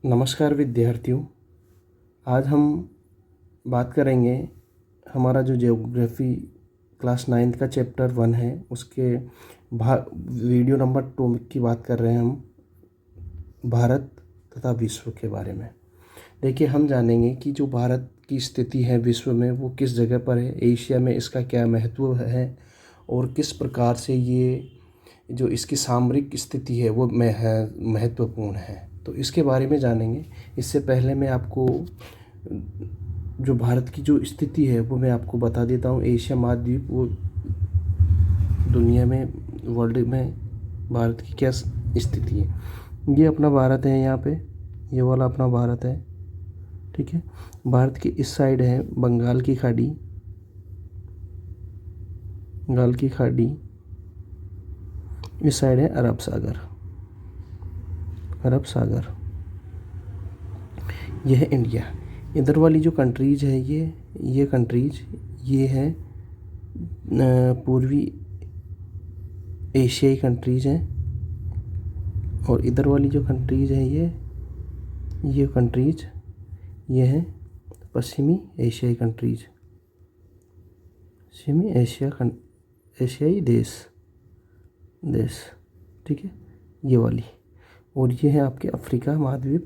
नमस्कार विद्यार्थियों। आज हम बात करेंगे हमारा जो ज्योग्राफी क्लास 9th का चैप्टर 1 है उसके वीडियो नंबर 2 की बात कर रहे हैं हम भारत तथा विश्व के बारे में। देखिए, हम जानेंगे कि जो भारत की स्थिति है विश्व में वो किस जगह पर है, एशिया में इसका क्या महत्व है और किस प्रकार से ये जो इसकी सामरिक स्थिति है वो महत्वपूर्ण है। तो इसके बारे में जानेंगे। इससे पहले मैं आपको जो भारत की जो स्थिति है वो मैं आपको बता देता हूँ। एशिया महाद्वीप वो दुनिया में, वर्ल्ड में भारत की क्या स्थिति है। ये अपना भारत है, यहाँ पे ये वाला अपना भारत है, ठीक है। भारत के इस साइड है बंगाल की खाड़ी, बंगाल की खाड़ी। इस साइड है अरब सागर, अरब सागर। यह है इंडिया। इधर वाली जो कंट्रीज है ये कंट्रीज ये है पूर्वी एशियाई कंट्रीज हैं। और इधर वाली जो कंट्रीज है ये कंट्रीज ये हैं पश्चिमी एशियाई कंट्रीज, पश्चिमी एशियाई देश, ठीक है, ये वाली। और ये है आपके अफ्रीका महाद्वीप,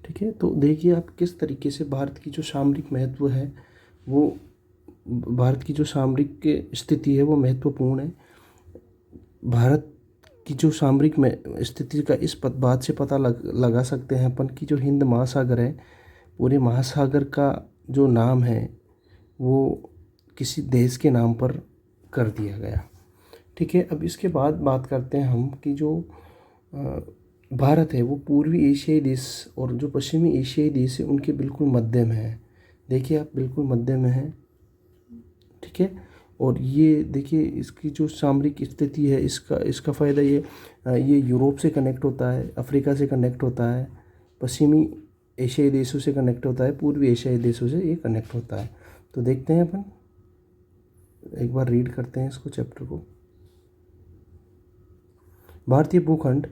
ठीक है। तो देखिए आप किस तरीके से भारत की जो सामरिक महत्व है वो, भारत की जो सामरिक स्थिति है वो महत्वपूर्ण है। भारत की जो सामरिक स्थिति का इस बात से पता लगा सकते हैं अपन कि जो हिंद महासागर है, पूरे महासागर का जो नाम है वो किसी देश के नाम पर कर दिया गया, ठीक है। अब इसके बाद बात करते हैं हम कि जो भारत है वो पूर्वी एशियाई देश और जो पश्चिमी एशियाई देश है उनके बिल्कुल मध्य में है। देखिए आप बिल्कुल मध्य में है, ठीक है। और ये देखिए इसकी जो सामरिक स्थिति है इसका फ़ायदा ये यूरोप से कनेक्ट होता है, अफ्रीका से कनेक्ट होता है, पश्चिमी एशियाई देशों से कनेक्ट होता है, पूर्वी एशियाई देशों से ये कनेक्ट होता है। तो देखते हैं अपन एक बार रीड करते हैं इसको, चैप्टर को। भारतीय भूखंड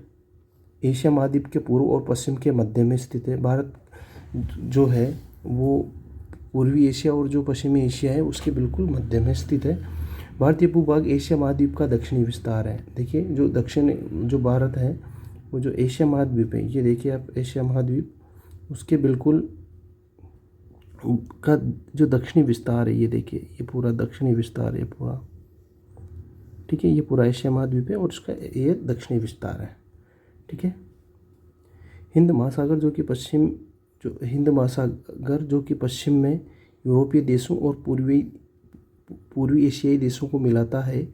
एशिया महाद्वीप के पूर्व और पश्चिम के मध्य में स्थित है। भारत जो है वो पूर्वी एशिया और जो पश्चिमी एशिया है उसके बिल्कुल मध्य में स्थित है। भारतीय भूभाग एशिया महाद्वीप का दक्षिणी विस्तार है। देखिए जो दक्षिण जो भारत है वो जो एशिया महाद्वीप है, ये देखिए आप एशिया महाद्वीप, उसके बिल्कुल का जो दक्षिणी विस्तार है, ये देखिए ये पूरा दक्षिणी विस्तार है पूरा, ठीक है। ये पूरा एशिया महाद्वीप है और उसका ये दक्षिणी विस्तार है, ठीक है। हिंद महासागर जो कि पश्चिम में यूरोपीय देशों और पूर्वी एशियाई देशों को मिलाता है,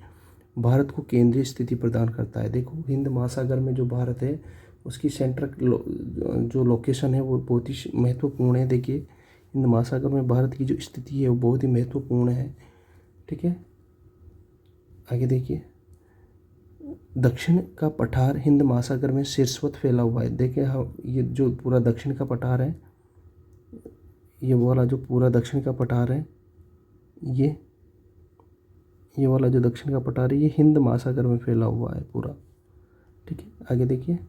भारत को केंद्रीय स्थिति प्रदान करता है। देखो हिंद महासागर में जो भारत है उसकी सेंट्रल जो लोकेशन है वो बहुत ही महत्वपूर्ण है। देखिए हिंद महासागर में भारत की जो स्थिति है वो बहुत ही महत्वपूर्ण है, ठीक है। आगे देखिए, दक्षिण का पठार हिंद महासागर में शीर्षवत फैला हुआ है। देखिए हाँ, ये जो पूरा दक्षिण का पठार है, ये वाला जो पूरा दक्षिण का पठार है, ये वाला जो दक्षिण का पठार है ये हिंद महासागर में फैला हुआ है पूरा, ठीक है। आगे देखिए,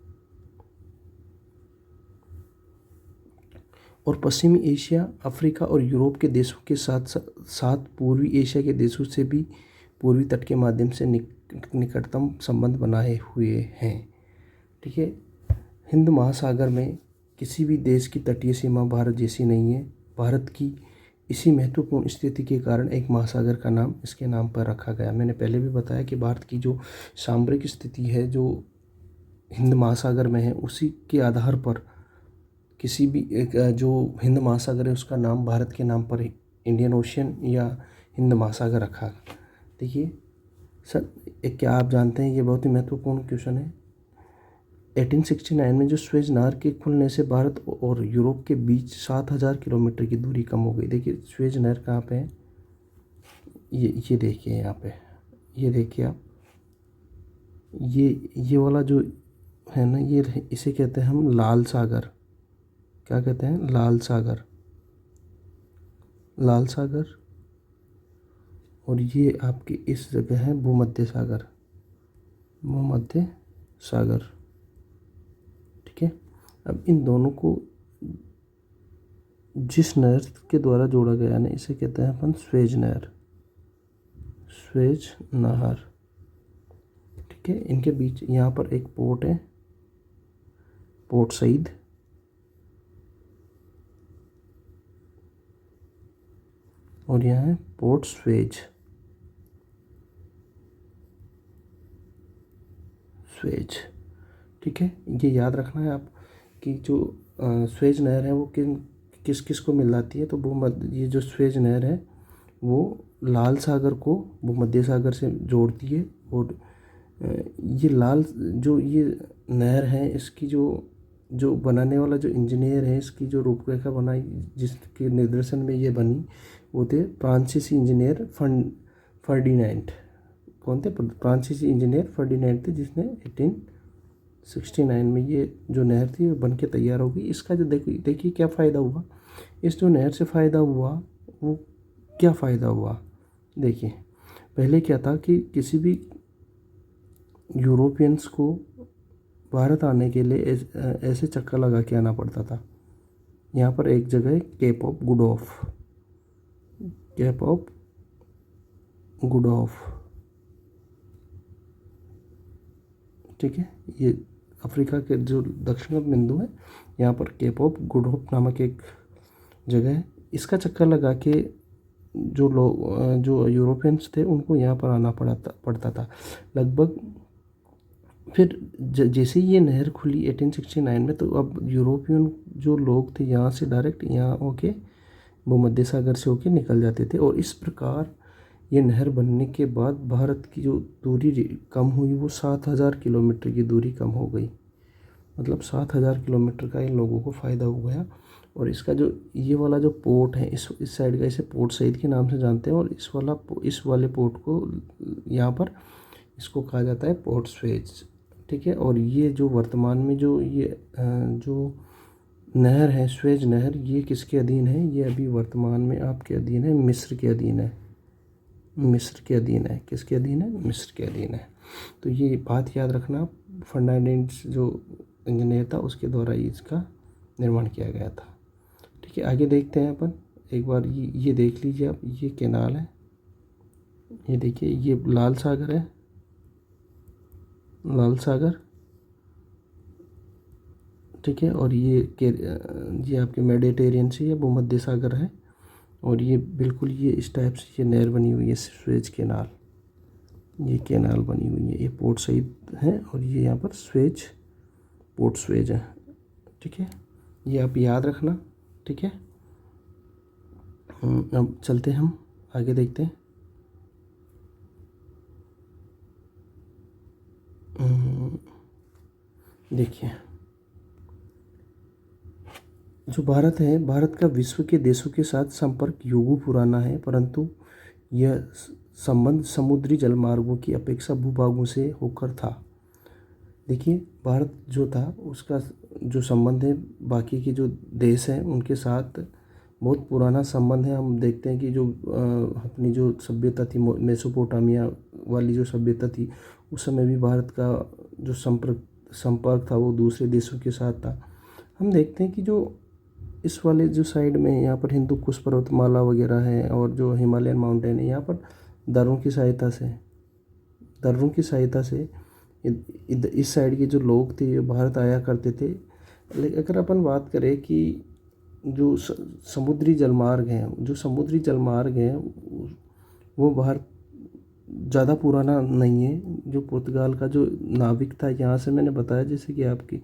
और पश्चिमी एशिया, अफ्रीका और यूरोप के देशों के साथ साथ पूर्वी एशिया के देशों से भी पूर्वी तट के माध्यम से निकटतम संबंध बनाए हुए हैं, ठीक है। हिंद महासागर में किसी भी देश की तटीय सीमा भारत जैसी नहीं है। भारत की इसी महत्वपूर्ण स्थिति के कारण एक महासागर का नाम इसके नाम पर रखा गया। मैंने पहले भी बताया कि भारत की जो सामरिक स्थिति है जो हिंद महासागर में है, उसी के आधार पर किसी भी एक जो हिंद महासागर है उसका नाम भारत के नाम पर इंडियन ओशियन या हिंद महासागर रखा। देखिए सर, क्या आप जानते हैं, ये बहुत ही महत्वपूर्ण क्वेश्चन है। 1869 में जो स्वेज नहर के खुलने से भारत और यूरोप के बीच 7000 किलोमीटर की दूरी कम हो गई। देखिए स्वेज नहर कहाँ पे है, ये देखिए यहाँ पे, ये देखिए आप, ये वाला जो है ना, ये इसे कहते हैं हम लाल सागर। क्या कहते हैं? लाल सागर, लाल सागर। और ये आपकी इस जगह है भूमध्य सागर, भूमध्य सागर, ठीक है। अब इन दोनों को जिस नहर के द्वारा जोड़ा गया ना, इसे कहते हैं अपन स्वेज नहर, स्वेज नहर। ठीक है, इनके बीच यहाँ पर एक पोर्ट है, पोर्ट सईद, और यहाँ है पोर्ट स्वेज, स्वेज। ठीक है, ये याद रखना है आप कि जो स्वेज नहर है वो किस किस को मिलाती है। तो ये जो स्वेज नहर है वो लाल सागर को भूमध्य सागर से जोड़ती है। और ये ये नहर है, इसकी जो जो बनाने वाला जो इंजीनियर है, इसकी जो रूपरेखा बनाई, जिसके निर्देशन में ये बनी, वो थे फ्रांसीसी इंजीनियर फर्डिनेंट। कौन थे? फ्रांसीसी इंजीनियर फर्डिनेंट थे, जिसने 1869 में ये जो नहर थी वो बन के तैयार हो गई। इसका जो देखिए क्या फ़ायदा हुआ, इस जो नहर से फ़ायदा हुआ वो क्या फ़ायदा हुआ। देखिए, पहले क्या था कि किसी भी यूरोपियंस को भारत आने के लिए ऐसे चक्कर लगा के आना पड़ता था। यहाँ पर एक जगह है Cape of Good Hope, Cape of Good Hope. ठीक है, ये अफ्रीका के जो दक्षिण बिंदु है, यहाँ पर केप ऑफ गुड होप नामक एक जगह है। इसका चक्कर लगा के जो लोग जो यूरोपियंस थे उनको यहाँ पर आना पड़ता था लगभग। फिर जैसे ही ये नहर खुली 1869 में, तो अब यूरोपियन जो लोग थे यहाँ से डायरेक्ट यहाँ होके भूमध्य सागर से होके निकल जाते थे। और इस प्रकार ये नहर बनने के बाद भारत की जो दूरी कम हुई वो 7000 किलोमीटर की दूरी कम हो गई। मतलब 7000 किलोमीटर का इन लोगों को फ़ायदा हो गया। और इसका जो ये वाला जो पोर्ट है, इस साइड का, इसे पोर्ट सईद के नाम से जानते हैं। और इस वाले पोर्ट को यहाँ पर इसको कहा जाता है पोर्ट स्वेज। ठीक है, और ये जो वर्तमान में जो ये जो नहर है, स्वेज नहर, ये किसके अधीन है? ये अभी वर्तमान में आपके अधीन है, मिस्र के अधीन है, मिस्र के अधीन है। किसके अधीन है? मिस्र के अधीन है। तो ये बात याद रखना, फर्डिनेंट जो इंजीनियर था उसके द्वारा इसका निर्माण किया गया था। ठीक है, आगे देखते हैं अपन। एक बार ये देख लीजिए आप, ये कैनाल है, ये देखिए, ये लाल सागर है, लाल सागर। ठीक है, और ये आपके मेडिटेरियन सी है, भूमध्य सागर है। और ये बिल्कुल ये इस टाइप से ये नहर बनी हुई है, स्वेज कैनाल, ये कैनाल बनी हुई है। ये पोर्ट सईद है और ये यहाँ पर स्वेज, पोर्ट स्वेज है। ठीक है, ये आप याद रखना। ठीक है, अब चलते हैं, हम आगे देखते हैं। देखिए, जो भारत है, भारत का विश्व के देशों के साथ संपर्क युगों पुराना है, परंतु यह संबंध समुद्री जलमार्गों की अपेक्षा भूभागों से होकर था। देखिए, भारत जो था उसका जो संबंध है बाकी के जो देश हैं उनके साथ बहुत पुराना संबंध है। हम देखते हैं कि जो अपनी जो सभ्यता थी, मेसोपोटामिया वाली जो सभ्यता थी, उस समय भी भारत का जो संपर्क था वो दूसरे देशों के साथ था। हम देखते हैं कि जो इस वाले जो साइड में यहाँ पर हिंदू कुश पर्वतमाला वगैरह है और जो हिमालयन माउंटेन है, यहाँ पर दर्रों की सहायता से इस साइड के जो लोग थे भारत आया करते थे। लेकिन अगर अपन बात करें कि जो समुद्री जलमार्ग हैं वो भारत ज़्यादा पुराना नहीं है। जो पुर्तगाल का जो नाविक था, यहाँ से मैंने बताया जैसे कि आपकी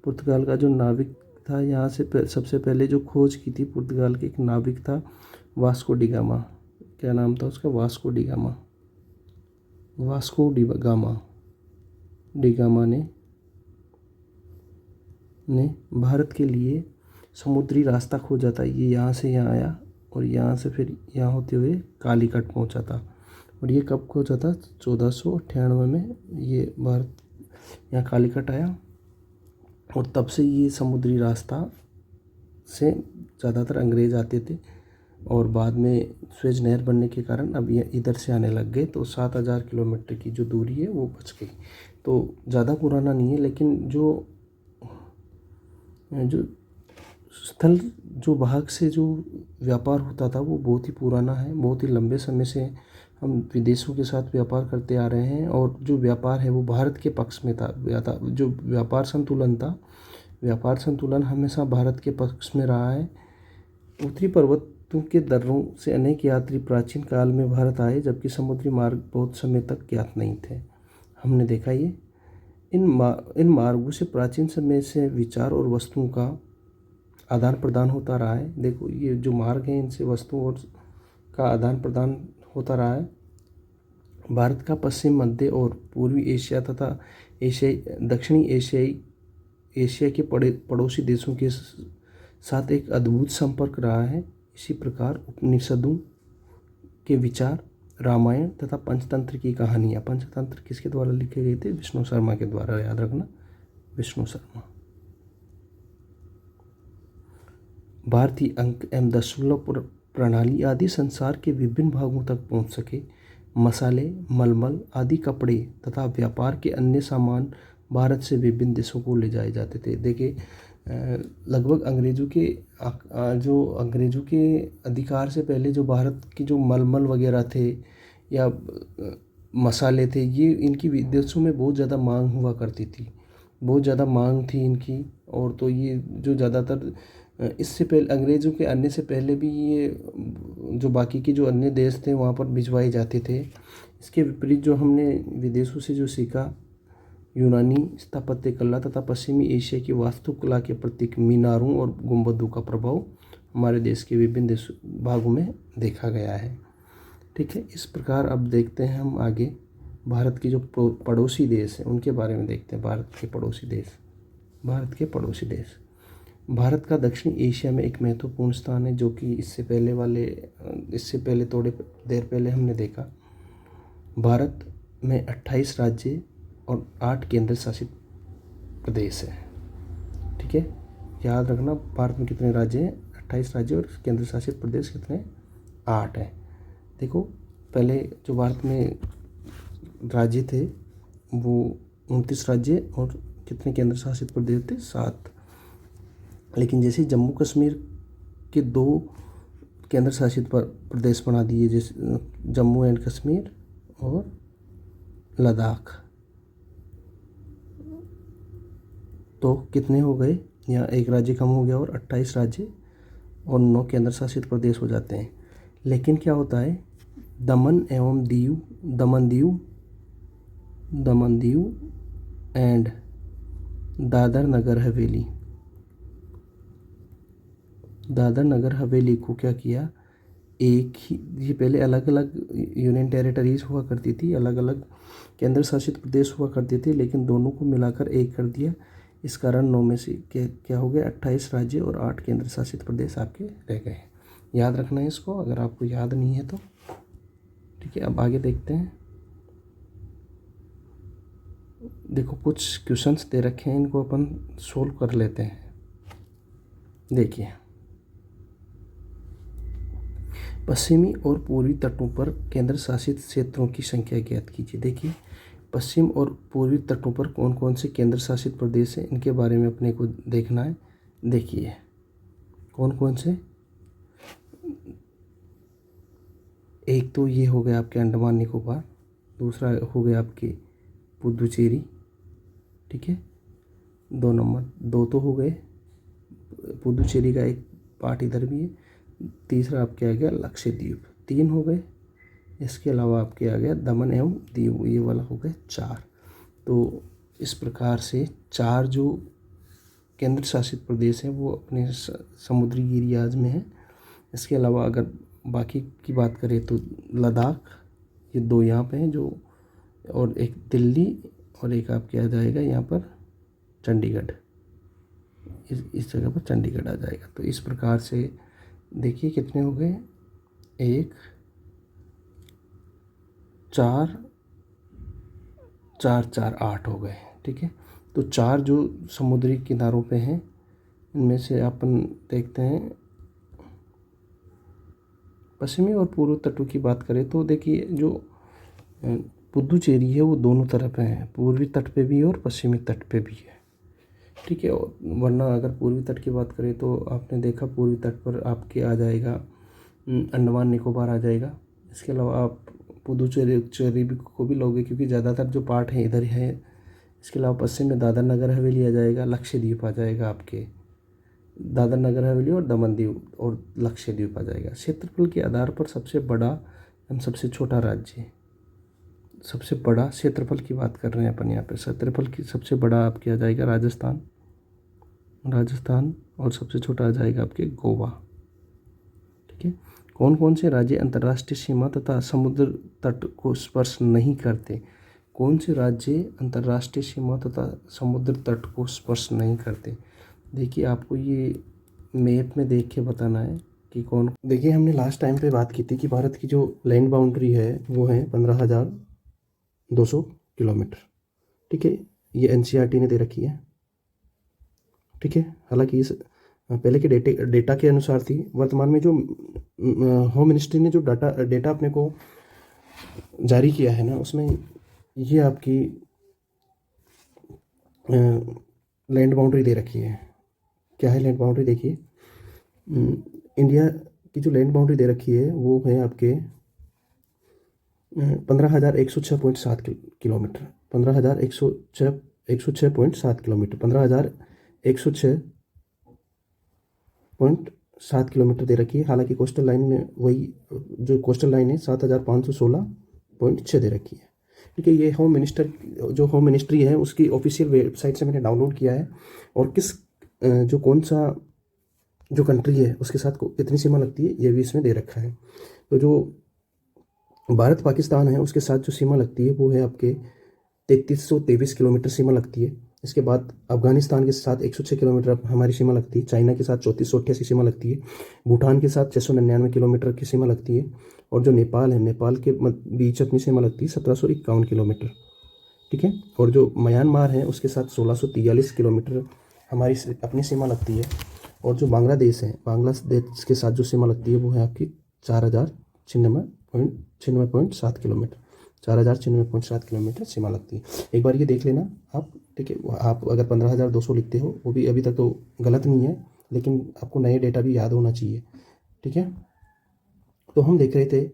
पुर्तगाल का जो नाविक था, यहाँ से सबसे पहले जो खोज की थी पुर्तगाल के एक नाविक था वास्को डी गामा। क्या नाम था उसका? वास्को डी गामा ने भारत के लिए समुद्री रास्ता खोजा था। ये यहाँ से यहाँ आया और यहाँ से फिर यहाँ होते हुए कालीकट पहुँचा था। और ये कब खोजा था? 1498 में ये भारत यहाँ कालीकट आया। और तब से ये समुद्री रास्ता से ज़्यादातर अंग्रेज़ आते थे। और बाद में स्वेज नहर बनने के कारण अब ये इधर से आने लग गए। तो 7000 किलोमीटर की जो दूरी है वो बच गई। तो ज़्यादा पुराना नहीं है, लेकिन जो जो स्थल जो भाग से जो व्यापार होता था वो बहुत ही पुराना है, बहुत ही लंबे समय से हम विदेशों के साथ व्यापार करते आ रहे हैं, और जो व्यापार है वो भारत के पक्ष में था। जो व्यापार संतुलन हमेशा भारत के पक्ष में रहा है। उत्तरी पर्वतों के दर्रों से अनेक यात्री प्राचीन काल में भारत आए, जबकि समुद्री मार्ग बहुत समय तक ज्ञात नहीं थे। हमने देखा ये इन मार्गों से प्राचीन समय से विचार और वस्तुओं का आदान प्रदान होता रहा है। देखो ये जो मार्ग हैं इनसे वस्तुओं और का आदान प्रदान होता रहा है। भारत का पश्चिम, मध्य और पूर्वी एशिया तथा दक्षिणी एशिया के पड़ोसी देशों के साथ एक अद्भुत संपर्क रहा है। इसी प्रकार उपनिषदों के विचार, रामायण तथा पंचतंत्र की कहानियाँ, पंचतंत्र किसके द्वारा लिखे गए थे? विष्णु शर्मा के द्वारा, याद रखना, विष्णु शर्मा। भारतीय अंक एवं दशमलव प्रणाली आदि संसार के विभिन्न भागों तक पहुंच सके। मसाले, मलमल आदि कपड़े तथा व्यापार के अन्य सामान भारत से विभिन्न देशों को ले जाए जाते थे। देखिए लगभग अंग्रेज़ों के अधिकार से पहले जो भारत के जो मलमल वगैरह थे या मसाले थे, ये इनकी विदेशों में बहुत ज़्यादा मांग हुआ करती थी, बहुत ज़्यादा मांग थी इनकी। और तो ये जो ज़्यादातर इससे पहले अंग्रेज़ों के आने से पहले भी ये जो बाकी के जो अन्य देश थे वहाँ पर भिजवाए जाते थे। इसके विपरीत जो हमने विदेशों से जो सीखा, यूनानी स्थापत्य कला तथा पश्चिमी एशिया की वास्तुकला के प्रतीक मीनारों और गुंबदों का प्रभाव हमारे देश के विभिन्न भागों में देखा गया है। ठीक है, इस प्रकार अब देखते हैं हम आगे भारत की जो पड़ोसी देश हैं उनके बारे में देखते हैं। भारत के पड़ोसी देश भारत का दक्षिण एशिया में एक महत्वपूर्ण स्थान है, जो कि इससे पहले थोड़े देर पहले हमने देखा। भारत में 28 राज्य और 8 केंद्र शासित प्रदेश हैं। ठीक है, याद रखना, भारत में कितने राज्य हैं? 28 राज्य और केंद्र शासित प्रदेश कितने? 8 हैं। देखो पहले जो भारत में राज्य थे वो 29 राज्य और कितने केंद्र शासित प्रदेश थे? 7। लेकिन जैसे जम्मू कश्मीर के 2 केंद्र शासित प्रदेश बना दिए, जैसे जम्मू एंड कश्मीर और लद्दाख, तो कितने हो गए? यहाँ एक राज्य कम हो गया और 28 राज्य और 9 केंद्र शासित प्रदेश हो जाते हैं। लेकिन क्या होता है, दमन दीव एंड दादर नगर हवेली को क्या किया, एक ही, ये पहले अलग अलग यूनियन टेरिटरीज हुआ करती थी, अलग अलग केंद्र शासित प्रदेश हुआ करते थे, लेकिन दोनों को मिलाकर एक कर दिया। इस कारण 9 में से क्या हो गया? 28 राज्य और 8 केंद्र शासित प्रदेश आपके रह गए। याद रखना है इसको, अगर आपको याद नहीं है तो। ठीक है, अब आगे देखते हैं। देखो कुछ क्वेश्चंस दे रखे हैं, इनको अपन सोल्व कर लेते हैं। देखिए, पश्चिमी और पूर्वी तटों पर केंद्र शासित क्षेत्रों की संख्या ज्ञात कीजिए। देखिए पश्चिम और पूर्वी तटों पर कौन कौन से केंद्र शासित प्रदेश हैं, इनके बारे में अपने को देखना है। देखिए कौन कौन से, एक तो ये हो गया आपके अंडमान निकोबार, दूसरा हो गया आपके पुदुचेरी। ठीक है, 2 नंबर, 2 तो हो गए, पुदुचेरी का एक पार्ट इधर भी है। तीसरा आपके आ गया लक्षद्वीप, 3 हो गए। इसके अलावा आपके आ गया दमन एवं दीव, ये वाला हो गए 4। तो इस प्रकार से 4 जो केंद्र शासित प्रदेश हैं वो अपने समुद्री एरियाज में हैं। इसके अलावा अगर बाकी की बात करें तो लद्दाख, ये 2 यहाँ पे हैं जो, और एक दिल्ली और एक आपके आ जाएगा यहाँ पर चंडीगढ़, इस जगह पर चंडीगढ़ आ जाएगा। तो इस प्रकार से देखिए कितने हो गए, 1 4 4 4 8 हो गए। ठीक है, तो 4 जो समुद्री किनारों पे हैं इनमें से अपन देखते हैं पश्चिमी और पूर्वी तटों की बात करें तो देखिए जो पुदुचेरी है वो दोनों तरफ है, पूर्वी तट पे भी और पश्चिमी तट पे भी है। ठीक है। वरना अगर पूर्वी तट की बात करें तो आपने देखा पूर्वी तट पर आपके आ जाएगा अंडमान निकोबार आ जाएगा। इसके अलावा आप पुदुचेरी को भी लोगे क्योंकि ज़्यादातर जो पार्ट है इधर है। इसके अलावा पश्चिम में दादर नगर हवेली आ जाएगा, लक्षद्वीप आ जाएगा आपके, दादर नगर हवेली और दमन दीव और लक्षद्वीप आ जाएगा। क्षेत्रफल के आधार पर सबसे बड़ा एवं सबसे छोटा राज्य, सबसे बड़ा क्षेत्रफल की बात कर रहे हैं अपन यहाँ पे। क्षेत्रफल की सबसे बड़ा आपके आ जाएगा राजस्थान, और सबसे छोटा आ जाएगा आपके गोवा। ठीक है। कौन कौन से राज्य अंतर्राष्ट्रीय सीमा तथा समुद्र तट को स्पर्श नहीं करते? कौन से राज्य अंतर्राष्ट्रीय सीमा तथा समुद्र तट को स्पर्श नहीं करते? देखिए आपको ये मैप में देख के बताना है कि कौन। देखिए हमने लास्ट टाइम पे बात की थी कि भारत की जो लैंड बाउंड्री है वो है 15,200 किलोमीटर। ठीक है, ये एनसीईआरटी ने दे रखी है। ठीक है, हालांकि इस पहले के डेटा के अनुसार थी। वर्तमान में जो होम मिनिस्ट्री ने जो डेटा अपने को जारी किया है ना, उसमें ये आपकी लैंड बाउंड्री दे रखी है। क्या है लैंड बाउंड्री? देखिए इंडिया की जो लैंड बाउंड्री दे रखी है वो है आपके 15,106.7 किलोमीटर। 15,106.7 किलोमीटर 15,106.7 किलोमीटर दे रखी है। हालांकि कोस्टल लाइन में वही जो कोस्टल लाइन है 7,516.6 दे रखी है। ठीक है, ये होम मिनिस्ट्री है उसकी ऑफिशियल वेबसाइट से मैंने डाउनलोड किया है। और कौन सा जो कंट्री है उसके साथ कितनी सीमा लगती है ये भी इसमें दे रखा है। तो जो भारत पाकिस्तान है उसके साथ जो सीमा लगती है वो है आपके 3323 किलोमीटर सीमा लगती है। इसके बाद अफगानिस्तान के साथ 106 किलोमीटर हमारी सीमा लगती है। चाइना के साथ 3488 सीमा लगती है। भूटान के साथ 699 किलोमीटर की सीमा लगती है। और जो नेपाल है, नेपाल के बीच अपनी सीमा लगती है 1751 किलोमीटर। ठीक है, और जो म्यांमार है उसके साथ 1643 किलोमीटर हमारी अपनी सीमा लगती है। और जो बांग्लादेश है, बांग्लादेश के साथ जो सीमा लगती है वो है आपकी 4,096.7 किलोमीटर। 4,096.7 किलोमीटर सीमा लगती है। एक बार ये देख लेना आप। ठीक है, आप अगर 15,200 लिखते हो वो भी अभी तक तो गलत नहीं है, लेकिन आपको नए डेटा भी याद होना चाहिए। ठीक है, तो हम देख रहे थे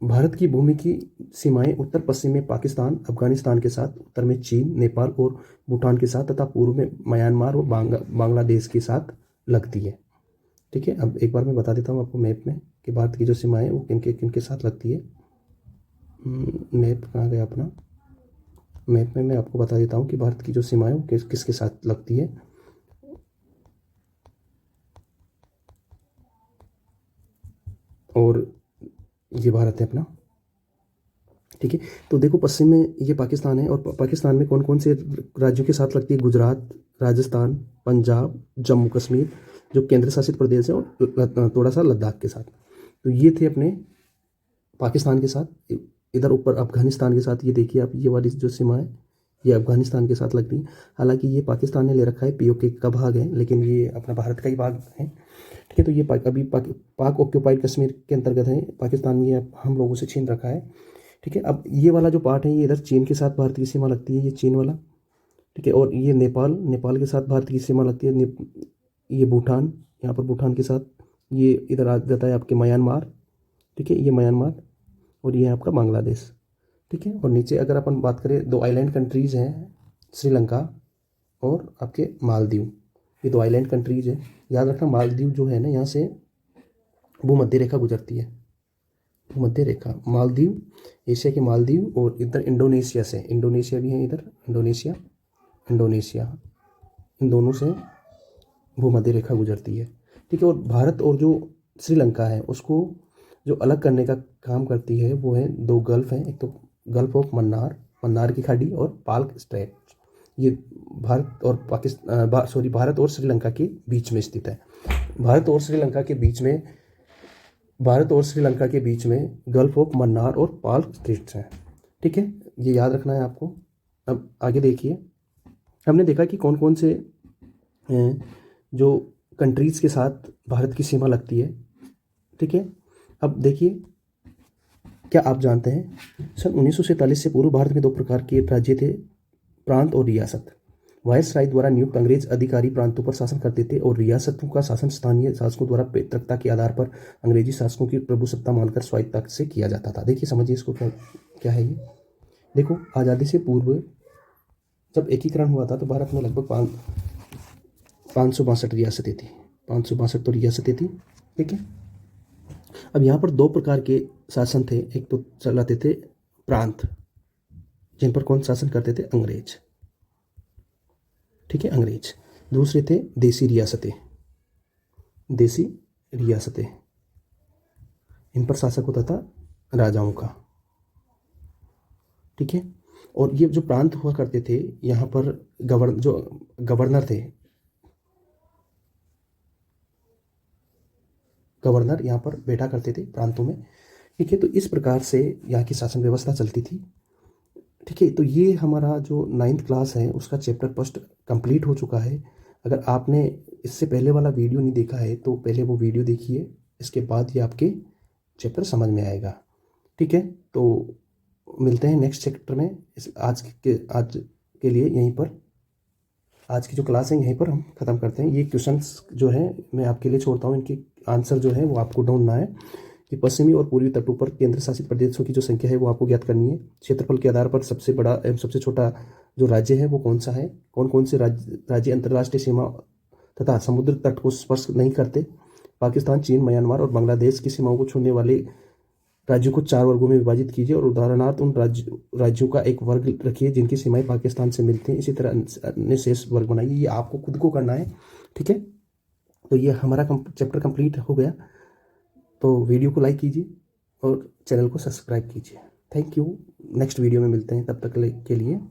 भारत की भूमि की सीमाएं उत्तर पश्चिम में पाकिस्तान अफगानिस्तान के साथ, उत्तर में चीन नेपाल और भूटान के साथ तथा पूर्व में म्यांमार और बांग्लादेश के साथ लगती है। ठीक है, अब एक बार मैं बता देता हूँ आपको मैप में कि भारत की जो सीमाएं वो किन के साथ लगती है। मैप कहाँ गया अपना? मैप में मैं आपको बता देता हूँ कि भारत की जो सीमाएं वो किसके साथ लगती है। और ये भारत है अपना। ठीक है, तो देखो पश्चिम में ये पाकिस्तान है और पाकिस्तान में कौन कौन से राज्यों के साथ लगती है? गुजरात, राजस्थान, पंजाब, जम्मू कश्मीर जो केंद्र शासित प्रदेश है, और थोड़ा सा लद्दाख के साथ। तो ये थे अपने पाकिस्तान के साथ। इधर ऊपर अफगानिस्तान के साथ, ये देखिए आप, ये वाली जो सीमा है ये अफगानिस्तान के साथ लगती है। हालांकि ये पाकिस्तान ने ले रखा है, पीओके का भाग है, लेकिन ये अपना भारत का ही भाग है। ठीक है, तो ये अभी पाक ऑक्यूपाइड कश्मीर के अंतर्गत है। पाकिस्तान ने हम लोगों से छीन रखा है। ठीक है, अब ये वाला जो पार्ट है ये इधर चीन के साथ भारत की सीमा लगती है, ये चीन वाला। ठीक है, और ये नेपाल के साथ भारत की सीमा लगती है। ये भूटान, यहाँ पर भूटान के साथ ये इधर आ जाता है आपके म्यांमार। ठीक है, ये म्यांमार और ये आपका बांग्लादेश। ठीक है, और नीचे अगर अपन बात करें, दो आइलैंड कंट्रीज़ हैं, श्रीलंका और आपके मालदीव। ये दो आइलैंड कंट्रीज़ हैं। याद रखना, मालदीव जो है ना, यहाँ से भूमध्य रेखा गुजरती है। भूमध्य रेखा, मालदीव, एशिया के मालदीव, और इधर इंडोनेशिया से, इंडोनेशिया भी है इधर, इंडोनेशिया, इन दोनों से भूमध्य रेखा गुजरती है। ठीक है, और भारत और जो श्रीलंका है उसको जो अलग करने का काम करती है वो है दो गल्फ हैं। एक तो गल्फ ऑफ मन्नार की खाड़ी, और पाल्क स्ट्रेट। ये भारत और श्रीलंका के बीच में स्थित है। भारत और श्रीलंका के बीच में गल्फ ऑफ मन्नार और पाल्क स्ट्रेट्स हैं। ठीक है, ये याद रखना है आपको। अब आगे देखिए, हमने देखा कि कौन कौन से जो कंट्रीज़ के साथ भारत की सीमा लगती है। ठीक है, अब देखिए, क्या आप जानते हैं सन 1947 से पूर्व भारत में दो प्रकार के राज्य थे, प्रांत और रियासत। वायसराय द्वारा नियुक्त अंग्रेज अधिकारी प्रांतों पर शासन करते थे और रियासतों का शासन स्थानीय शासकों द्वारा पैतृकता के आधार पर अंग्रेजी शासकों की प्रभुसत्ता मानकर स्वायत्तता से किया जाता था। देखिए समझिए इसको, क्या क्या है ये। देखो, आज़ादी से पूर्व जब एकीकरण हुआ था तो भारत में लगभग 562 रियासतें थी। 562 तो रियासतें थी, ठीक है। अब यहाँ पर दो प्रकार के शासन थे। एक तो चलाते थे प्रांत, जिन पर कौन शासन करते थे? अंग्रेज, ठीक है, अंग्रेज। दूसरे थे देसी रियासतें। देसी रियासतें, इन पर शासक होता था राजाओं का, ठीक है। और ये जो प्रांत हुआ करते थे, यहाँ पर जो गवर्नर थे, गवर्नर यहाँ पर बैठा करते थे प्रांतों में, ठीक है। तो इस प्रकार से यहाँ की शासन व्यवस्था चलती थी, ठीक है। तो ये हमारा जो 9th क्लास है उसका चैप्टर फर्स्ट कंप्लीट हो चुका है। अगर आपने इससे पहले वाला वीडियो नहीं देखा है तो पहले वो वीडियो देखिए, इसके बाद ये आपके चैप्टर समझ में आएगा, ठीक है। तो मिलते हैं नेक्स्ट चैप्टर में। आज के लिए यहीं पर, आज की जो क्लास है यहीं पर हम ख़त्म करते हैं। ये क्वेश्चंस जो है मैं आपके लिए छोड़ता हूँ, इनके आंसर जो है वो आपको ढूंढना है कि पश्चिमी और पूर्वी तटों पर केंद्र शासित प्रदेशों की जो संख्या है वो आपको ज्ञात करनी है। क्षेत्रफल के आधार पर सबसे बड़ा एवं सबसे छोटा जो राज्य है वो कौन सा है? कौन कौन से राज्य अंतर्राष्ट्रीय सीमा तथा समुद्र तट को स्पर्श नहीं करते? पाकिस्तान, चीन, म्यांमार और बांग्लादेश की सीमाओं को छूने वाले राज्यों को 4 वर्गों में विभाजित कीजिए और उदाहरणार्थ उन राज्यों का एक वर्ग रखिए जिनकी सीमाएं पाकिस्तान से मिलती हैं। इसी तरह अन्य शेष वर्ग बनाइए। ये आपको खुद को करना है, ठीक है। तो ये हमारा चैप्टर कंप्लीट हो गया। तो वीडियो को लाइक कीजिए और चैनल को सब्सक्राइब कीजिए। Thank you. नेक्स्ट वीडियो में मिलते हैं, तब तक के लिए